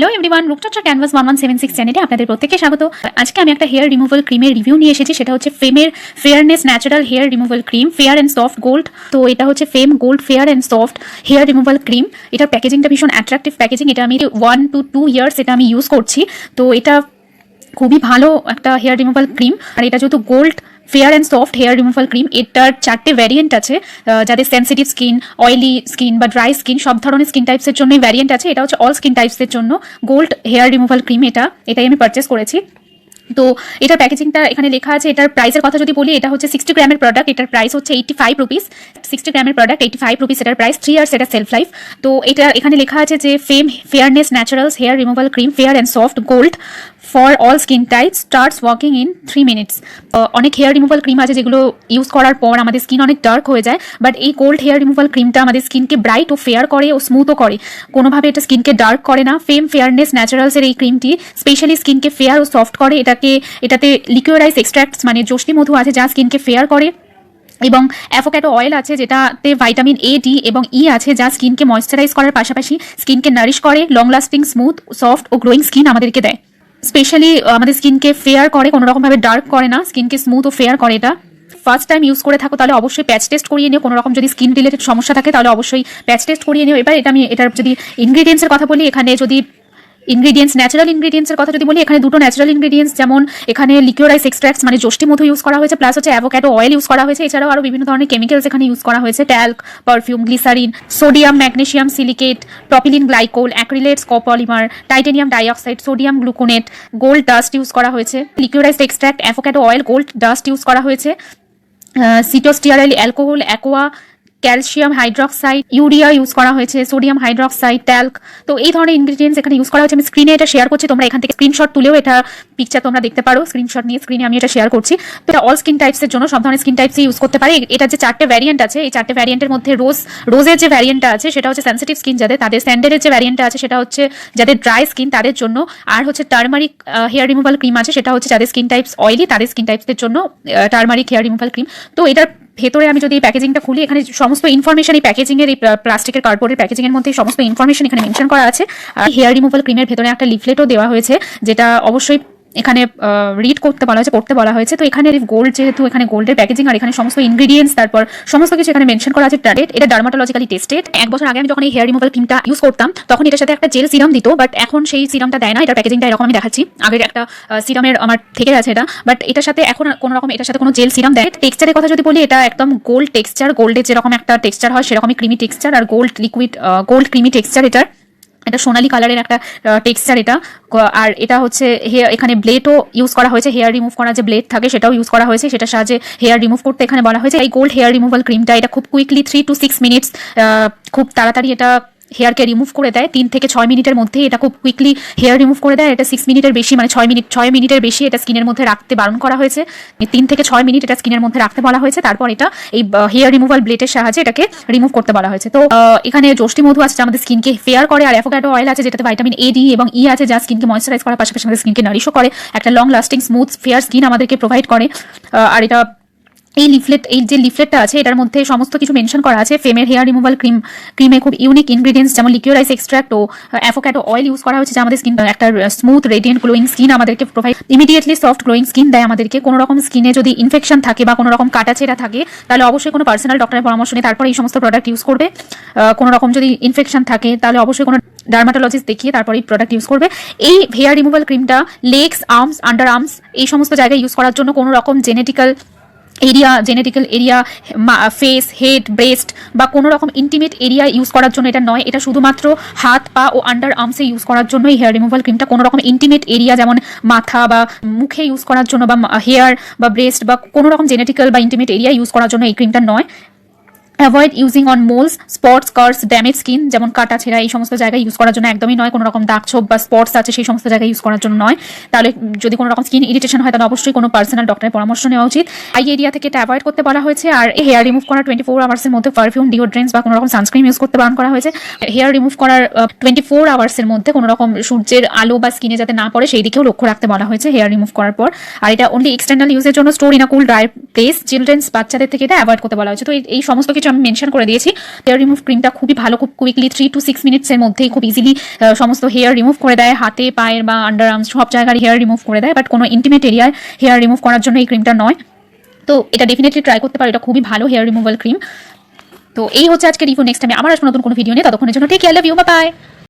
Hello everyone, রূপচর্চা canvas 1176 চ্যানেলে আপনাদের প্রত্যেককে স্বাগত। আজকে আমি একটা হেয়ার রিমুভাল ক্রিমের রিভিউ নিয়ে এসেছি। সেটা হচ্ছে ফেমের fairness natural hair removal cream, fair and soft gold. তো এটা হচ্ছে Fem gold fair and soft hair removal cream. এটার প্যাকেজিংটা ভীষণ অ্যাট্রাকটিভ প্যাকেজিং। এটা আমি 1 to 2 ইয়ার্স এটা আমি ইউজ করছি। তো এটা খুবই ভালো একটা হেয়ার রিমুভাল ক্রিম। আর এটা যেহেতু gold fair and soft hair removal cream, এটার 4টে ভ্যারিয়েন্ট আছে। যাদের সেন্সিটিভ স্কিন, অয়েলি স্কিন বা ড্রাই স্কিন, সব ধরনের স্কিন টাইপসের জন্য ভ্যারিয়েন্ট আছে। এটা হচ্ছে অল স্কিন টাইপসের জন্য গোল্ড হেয়ার রিমুভাল ক্রিম। এটাই আমি পারচেস করেছি। তো এটার প্যাকেজিংটা এখানে লেখা আছে। এটার প্রাইসের কথা যদি বলি, এটা হচ্ছে 60 গ্রামের প্রোডাক্ট। এটার প্রাইস হচ্ছে 85 রুপিস। 60 গ্রামের প্রোডাক্ট 85 রুপিস এটার প্রাইস। 3 ইয়ার্স এটা সেলফ লাইফ। তো এটা এখানে লেখা আছে যে Fem fairness naturals hair removal cream, fair and soft gold for all skin type, starts working in 3 minutes. অনেক হেয়ার রিমুভাল ক্রিম আছে যেগুলো ইউজ করার পর আমাদের স্কিন অনেক ডার্ক হয়ে যায়, বাট এই গোল্ড হেয়ার রিমুভাল ক্রিমটা আমাদের স্কিনকে ব্রাইট ও ফেয়ার করে ও স্মুথও করে। কোনোভাবে এটা স্কিনকে ডার্ক করে না। ফেম ফেয়ারনেস ন্যাচারালসের এই ক্রিমটি স্পেশালি স্কিনকে ফেয়ার ও সফট করে। এটাতে লিকুইডাইজ এক্সট্রাক্টস মানে যষ্টি মধু আছে যা স্কিনকে ফেয়ার করে, এবং অ্যাভোক্যাডো অয়েল আছে যেটাতে ভাইটামিন এ, ডি এবং ই আছে যা স্কিনকে ময়েশ্চারাইজ করার পাশাপাশি স্কিনকে নারিশ করে, লং লাস্টিং স্মুথ, সফট ও গ্লোয়িং স্কিন আমাদেরকে দেয়। স্পেশালি আমাদের স্কিনকে ফেয়ার করে, কোনো রকমভাবে ডার্ক করে না, স্কিনকে স্মুথ ও ফেয়ার করে। এটা ফার্স্ট টাইম ইউজ করে থাকো তাহলে অবশ্যই প্যাচ টেস্ট করিয়ে নিও। কোনো রকম যদি স্কিন রিলেটেড সমস্যা থাকে তাহলে অবশ্যই প্যাচ টেস্ট করিয়ে নিও। এটার যদি ইনগ্রিডিয়েন্টসের কথা বলি, এখানে যদি ন্যাচারাল ইনগ্রিডিয়েন্টসের কথা যদি বলি, এখানে দুটো ন্যাচারাল ইনগ্রিডিয়েন্টস, যেমন এখানে লিকুইডাইজ এক্সট্রাক্টস মানে যষ্টি মধু ইউজ করা হয়েছে, প্লাস হচ্ছে অ্যাভোক্যাডো অয়েল ইউজ করা হয়েছে। এছাড়াও আরও বিভিন্ন ধরনের কেমিক্যালস এখানে ইউজ করা হয়েছে, talc, perfume, glycerin, sodium, magnesium silicate, propylene glycol, acrylates copolymer, titanium dioxide, sodium gluconate, gold dust use করা হয়েছে, liquidized extract, avocado oil, gold dust use করা হয়েছে, cetostearyl alcohol, aqua, calcium hydroxide, urea use করা হয়েছে, sodium hydroxide, talc. তো এই ধরনের ingredients এখানে ইউজ করা হয়েছে। আমি স্ক্রিনে এটা শেয়ার করছি, তোমরা এখান থেকে স্ক্রিনশট তুলেও এটা পিকচার তোমরা দেখতে পারো। স্ক্রিনশট নিয়ে স্ক্রিনে আমি এটা শেয়ার করছি। তো এটা অল স্কিন টাইপসের জন্য, সব ধরনের স্কিন টাইপসই ইউজ করতে পারে। এটা যে 4টে ভ্যারিয়েন্ট আছে, এই 4টে ভ্যারিয়েন্টের মধ্যে রোজের যে ভ্যারিয়েন্টটা আছে সেটা হচ্ছে সেন্সিটিভ স্কিন তাদের, স্যান্ডেলের যে ভ্যারিয়েন্টটা আছে সেটা হচ্ছে যাদের ড্রাই স্কিন তাদের জন্য, আর হচ্ছে টার্মারিক হেয়ার রিমুভাল ক্রিম আছে সেটা হচ্ছে যাদের স্কিন টাইপস অয়েলি তাদের স্কিন টাইপসের জন্য টার্মারিক হেয়ার রিমুভাল ক্রিম। তো এটার ভেতরে আমি যদি প্যাকেজিংটা খুলি, এখানে সমস্ত ইনফরমেশন এই প্যাকেজিংয়ের, এই প্লাস্টিকের কার্ডবোর্ডের প্যাকেজিংয়ের মধ্যে সমস্ত ইনফরমেশন এখানে মেনশন করা আছে। আর হেয়ার রিমুভাল ক্রিমের ভেতরে একটা লিফলেটও দেওয়া হয়েছে যেটা অবশ্যই এখানে রিড করতে বলা হয়েছে, পড়তে বলা হয়েছে। তো এখানে গোল্ড, যেহেতু এখানে গোল্ডের প্যাকেজিং আর এখানে সমস্ত ইনগ্রিডিয়েন্টস, তারপর সমস্ত কিছু এখানে মেনশন করা আছে। এটা ডার্মাটোলজিক্যালি টেস্টেড। 1 বছর আগে আমি যখন এই হেয়ার রিমুভাল ক্রিমটা ইউজ করতাম তখন এটার সাথে একটা জেল সিরাম দিত, বাট এখন সেই সিরামটা দেয় না। এটার প্যাকেজিংটা এরকম আমি দেখাচ্ছি। আগের একটা সিরামের আমার থেকে আছে এটা, বাট এটার সাথে এখন কোনো রকম এটার সাথে কোনো জেল সিরাম দেয়। টেক্সচারের কথা যদি বলি, এটা একদম গোল্ড টেক্সচার, গোল্ডের যেরকম একটা টেক্সচার হয় সেরকমই ক্রিমি টেক্সচার, আর গোল্ড ক্রিমি টেক্সচার। এটা সোনালি কালারের একটা টেক্সচার এটা। আর এটা হচ্ছে এখানে ব্লেডও ইউজ করা হয়েছে, হেয়ার রিমুভ করার যে ব্লেড থাকে সেটাও ইউজ করা হয়েছে, সেটার সাহায্যে হেয়ার রিমুভ করতে এখানে বলা হয়েছে। এই গোল্ড হেয়ার রিমুভাল ক্রিমটা এটা খুব কুইকলি 3 to 6 মিনিটস, খুব তাড়াতাড়ি এটা হেয়ারকে রিমুভ করে দেয়। 3 থেকে 6 মিনিটের মধ্যে এটা খুব কুইকলি হেয়ার রিমুভ করে দেয়। এটা 6 মিনিটের বেশি, মানে 6 মিনিটের বেশি এটা স্কিনের মধ্যে রাখতে বারণ করা হয়েছে। 3 থেকে 6 মিনিট এটা স্কিনের মধ্যে রাখতে বলা হয়েছে। তারপর এটা এই হেয়ার রিমুভাল ব্লেডের সাহায্যে এটাকে রিমুভ করতে বলা হয়েছে। তো এখানে যষ্টি মধু আছে আমাদের স্কিনকে ফেয়ার করে, আর অ্যাভোক্যাডো অয়েল আছে যেটাতে ভাইটামিন এ, ডি এবং ই আছে যা স্কিনকে ময়েশ্চারাইজ করার পাশাপাশি আমাদের স্কিনকে নারিশও করে, একটা long lasting smooth fair skin আমাদেরকে প্রোভাইড করে। আর এটা এই যে লিফলেটটা আছে এটার মধ্যে সমস্ত কিছু মেনশন করা আছে। ফেমের হেয়ার রিমুভাল ক্রিমে খুব ইউনিক ইনগ্রিডিয়েন্টস যেমন লিকুইডাইজ এক্সট্রাক্ট ও অ্যাভোক্যাডো অয়েল ইউজ করা হয়েছে, যা আমাদের স্কিন একটা স্মুথ রেডিয়েন্ট গ্লোয়িং স্কিন আমাদেরকে provide, immediately soft glowing skin দেয় আমাদেরকে। কোনো রকম স্কিনে যদি ইনফেকশন থাকে বা কোনো রকম কাটাছেঁড়া থাকে তাহলে অবশ্যই কোনো পার্সোনাল ডক্টরের পরামর্শ নিয়ে তারপরে এই সমস্ত প্রোডাক্ট ইউজ করবে। কোনো রকম যদি ইনফেকশন থাকে তাহলে অবশ্যই কোনো ডার্মাটোলজিস্ট দেখিয়ে তারপরে এই প্রোডাক্ট ইউজ করবে। এই হেয়ার রিমুভাল ক্রিমটা লেগস, আর্মস, আন্ডার আর্মস এই সমস্ত জায়গায় ইউজ করার জন্য কোনো রকম genetical area, face, head, breast বা কোনো রকম ইন্টিমেট এরিয়া ইউজ করার জন্য এটা নয়। এটা শুধুমাত্র হাত, পা ও আন্ডার আর্মসে ইউজ করার জন্য এই হেয়ার রিমুভাল ক্রিমটা। কোনো রকম ইন্টিমেট এরিয়া যেমন মাথা বা মুখে ইউজ করার জন্য বা হেয়ার বা ব্রেস্ট বা কোনো রকম জেনেটিক্যাল বা ইন্টিমেট এরিয়া ইউজ করার জন্য এই ক্রিমটা নয়। Avoid using on moles, spots, scars, damage skin যেমন কাটা ছেঁড়া এই সমস্ত জায়গায় ইউজ করার জন্য একদমই নয়। কোনো রকম দাগ ছোপ বা স্পটস আছে সেই সমস্ত জায়গায় ইউজ করার জন্য নয়। তাহলে যদি কোনো রকম স্কিন ইরিটেশন হয় তাহলে অবশ্যই কোনো পার্সোনাল ডক্টরের পরামর্শ নেওয়া উচিত। আই এরিয়া থেকে এটা অ্যাভয়েড করতে বলা হয়েছে। আর এই হেয়ার রিমুভ করার 24 আওয়ার্সের মধ্যে পারফিউম, ডিওড্রেন্টস বা কোনো রকম সানস্ক্রিন ইউজ করতে বারণ করা হয়েছে। হেয়ার রিমুভ করার 24 আওয়ার্সের মধ্যে কোনো রকম সূর্যের আলো বা স্কিনে যাতে না পড়ে সেই দিকেও লক্ষ্য রাখতে বলা হয়েছে হেয়ার রিমুভ করার পর। আর এটা অনলি এক্সটার্নাল ইউজের জন্য, store in a cool dry place, children's বাচ্চাদের থেকে এটা অ্যাভয়েড করতে বলা হয়েছে। তো এই সমস্ত কিছু আমি মেনশন করে দিয়েছি। হেয়ার রিমুভ ক্রিমটা খুবই ভালো, খুব কুইকলি 3 to 6 মিনিটসের মধ্যেই খুব ইজিলি সমস্ত হেয়ার রিমুভ করে দেয়, হাতে পায়ের বা আন্ডার আর্মস সব জায়গায় হেয়ার রিমুভ করে দেয়, বাট কোনো ইন্টিমেট এরিয়ায় হেয়ার রিমুভ করার জন্য এই ক্রিমটা নয়। তো এটা ডেফিনেটলি ট্রাই করতে পারো, এটা খুবই ভালো হেয়ার রিমুভাল ক্রিম। তো এই হচ্ছে আজকে রিভিউ। নেক্সট টাইমে আবার আসবো নতুন কোনো ভিডিও নিয়ে, ততক্ষণের জন্য take care, love you, bye by.